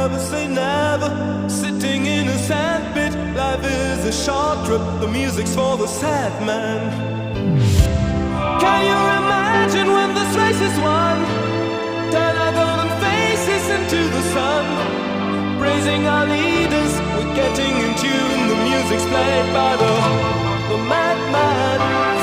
never say never. Sitting in a sandpit, life is a short trip. The music's for the sad man. Can you imagine when this race is won? Turn our golden faces into the sun. Praising our leaders, we're getting in tune. The music's played by the madman.